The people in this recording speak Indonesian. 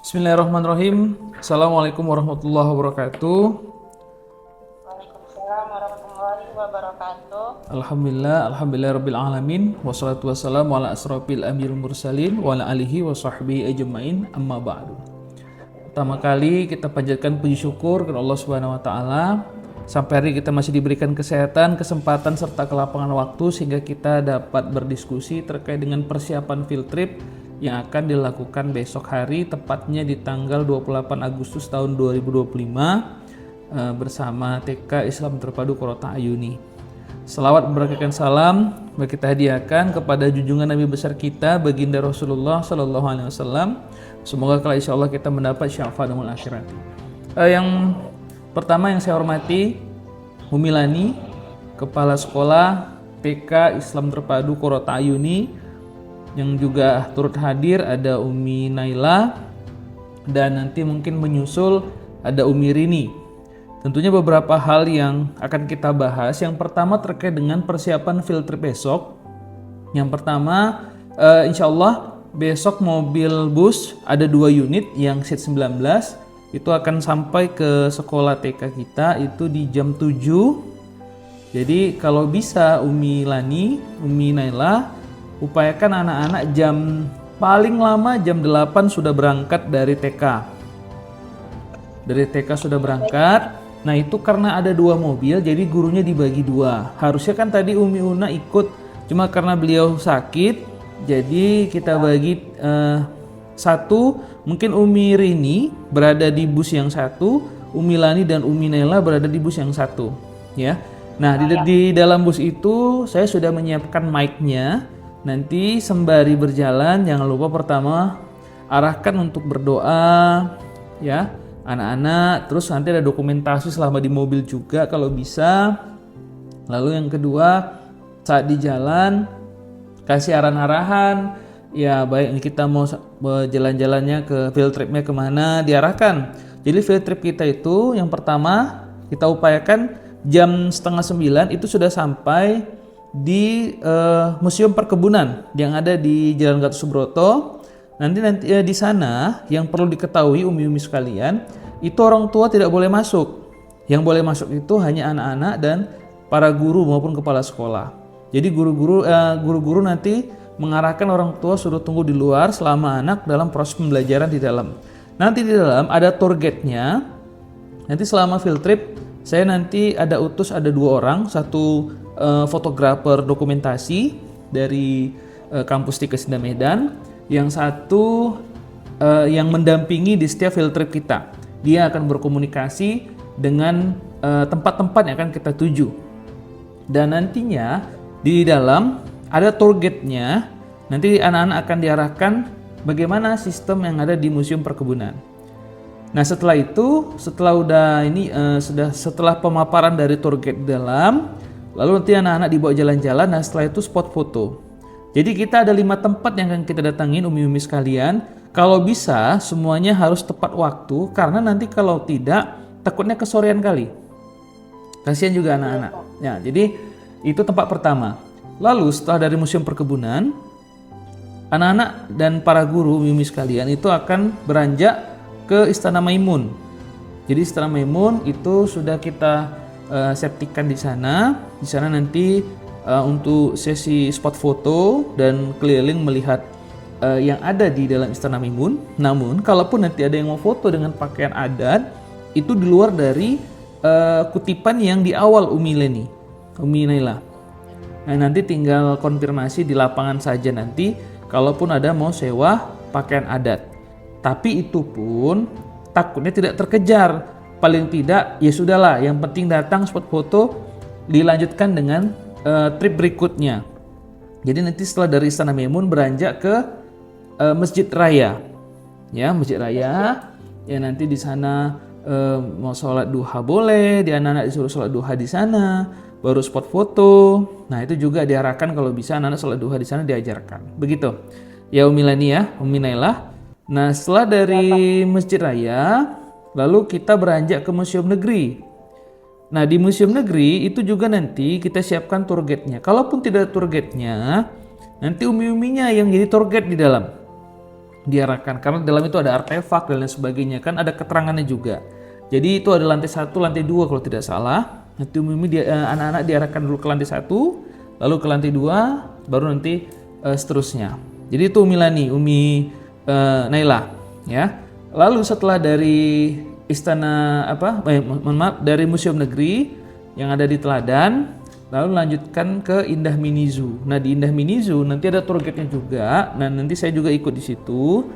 Bismillahirrahmanirrahim. Assalamualaikum warahmatullahi wabarakatuh. Waalaikumsalam warahmatullahi wabarakatuh. Alhamdulillah rabbil alamin. Wassalatu wassalamu ala asrofil anbiya'il mursalin wa ala alihi wa sahbihi ajma'in, amma ba'du. Pertama kali kita panjatkan puji syukur kepada Allah Subhanahu wa taala. Sampai hari kita masih diberikan kesehatan, kesempatan serta kelapangan waktu sehingga kita dapat berdiskusi terkait dengan persiapan field trip yang akan dilakukan besok hari, tepatnya di tanggal 28 Agustus tahun 2025 bersama TK Islam Terpadu Qurrata A'yuni. Selawat berkahkan salam mari kita hadiahkan kepada junjungan Nabi besar kita baginda Rasulullah Sallallahu Alaihi Wasallam. Semoga kalau insya Allah kita mendapat syafaat dalam akhirat. Yang pertama yang saya hormati Umi Lani, Kepala Sekolah TK Islam Terpadu Qurrata A'yuni, yang juga turut hadir ada Umi Naila, dan nanti mungkin menyusul ada Umi Rini. Tentunya beberapa hal yang akan kita bahas. Yang pertama terkait dengan persiapan field trip besok. Yang pertama insya Allah besok mobil bus ada 2 unit yang seat 19 itu akan sampai ke sekolah TK kita itu di jam 7. Jadi kalau bisa Umi Lani, Umi Naila, upayakan anak-anak paling lama jam 8 sudah berangkat dari TK. Dari TK sudah berangkat. Nah itu karena ada 2 mobil, jadi gurunya dibagi 2. Harusnya kan tadi Umi Una ikut, cuma karena beliau sakit, jadi kita bagi satu. Mungkin Umi Rini berada di bus yang satu, Umi Lani dan Umi Naila berada di bus yang satu. Ya. Nah di dalam bus itu saya sudah menyiapkan mic-nya. Nanti sembari berjalan jangan lupa pertama arahkan untuk berdoa ya anak-anak, terus nanti ada dokumentasi selama di mobil juga kalau bisa. Lalu yang kedua saat di jalan kasih arahan-arahan ya, baik kita mau jalan-jalannya ke field tripnya kemana diarahkan. Jadi field trip kita itu yang pertama kita upayakan jam 8:30 itu sudah sampai di Museum Perkebunan yang ada di Jalan Gatot Subroto. Nanti di sana yang perlu diketahui umi-umi sekalian, itu orang tua tidak boleh masuk. Yang boleh masuk itu hanya anak-anak dan para guru maupun kepala sekolah. Jadi guru-guru nanti mengarahkan orang tua suruh tunggu di luar selama anak dalam proses pembelajaran di dalam. Nanti di dalam ada tour guide-nya. Nanti selama field trip saya nanti ada 2 orang, satu fotografer dokumentasi dari kampus TK Senda Medan, yang satu yang mendampingi di setiap field trip kita. Dia akan berkomunikasi dengan tempat-tempat yang akan kita tuju. Dan nantinya di dalam ada tour guide-nya. Nanti anak-anak akan diarahkan bagaimana sistem yang ada di Museum Perkebunan. Nah setelah itu, setelah pemaparan dari tour guide dalam, lalu nanti anak-anak dibawa jalan-jalan. Nah setelah itu spot foto. Jadi kita ada 5 tempat yang akan kita datangin umi-umi sekalian. Kalau bisa semuanya harus tepat waktu, karena nanti kalau tidak takutnya kesorean kali. Kasihan juga anak-anak. Ya, jadi itu tempat pertama. Lalu setelah dari Museum Perkebunan, anak-anak dan para guru umi-umi sekalian itu akan beranjak ke Istana Maimun. Jadi Istana Maimun itu sudah kita septikan di sana. Di sana nanti untuk sesi spot foto dan keliling melihat yang ada di dalam Istana Maimun. Namun kalaupun nanti ada yang mau foto dengan pakaian adat, itu di luar dari kutipan yang di awal Umi Naila. Nah nanti tinggal konfirmasi di lapangan saja nanti kalaupun ada mau sewa pakaian adat. Tapi itu pun takutnya tidak terkejar. Paling tidak ya sudahlah, yang penting datang spot foto, dilanjutkan dengan trip berikutnya. Jadi nanti setelah dari Istana Maimun beranjak ke Masjid Raya. Ya, Masjid Raya. Ya nanti di sana mau sholat duha boleh, di anak-anak disuruh sholat duha di sana, baru spot foto. Nah, itu juga diarahkan kalau bisa anak-anak sholat duha di sana diajarkan. Begitu. Ya Umi Lani ya, Umi Naila. Nah, setelah dari Masjid Raya, lalu kita beranjak ke Museum Negeri. Nah di Museum Negeri itu juga nanti kita siapkan tour guide-nya. Kalaupun tidak ada tour guide-nya, nanti umi-uminya yang jadi tour guide di dalam. diarahkan karena dalam itu ada artefak dan lain sebagainya, kan ada keterangannya juga. Jadi itu ada lantai 1, lantai 2 kalau tidak salah. Nanti anak-anak diarahkan dulu ke lantai 1, lalu ke lantai 2, baru nanti seterusnya. Jadi itu Umi Lani, Umi Naila ya. Lalu setelah dari istana dari Museum Negeri yang ada di Teladan, lalu lanjutkan ke Indah Mini Zoo. Nah di Indah Mini Zoo nanti ada tour guide-nya juga. Nah nanti saya juga ikut di situ.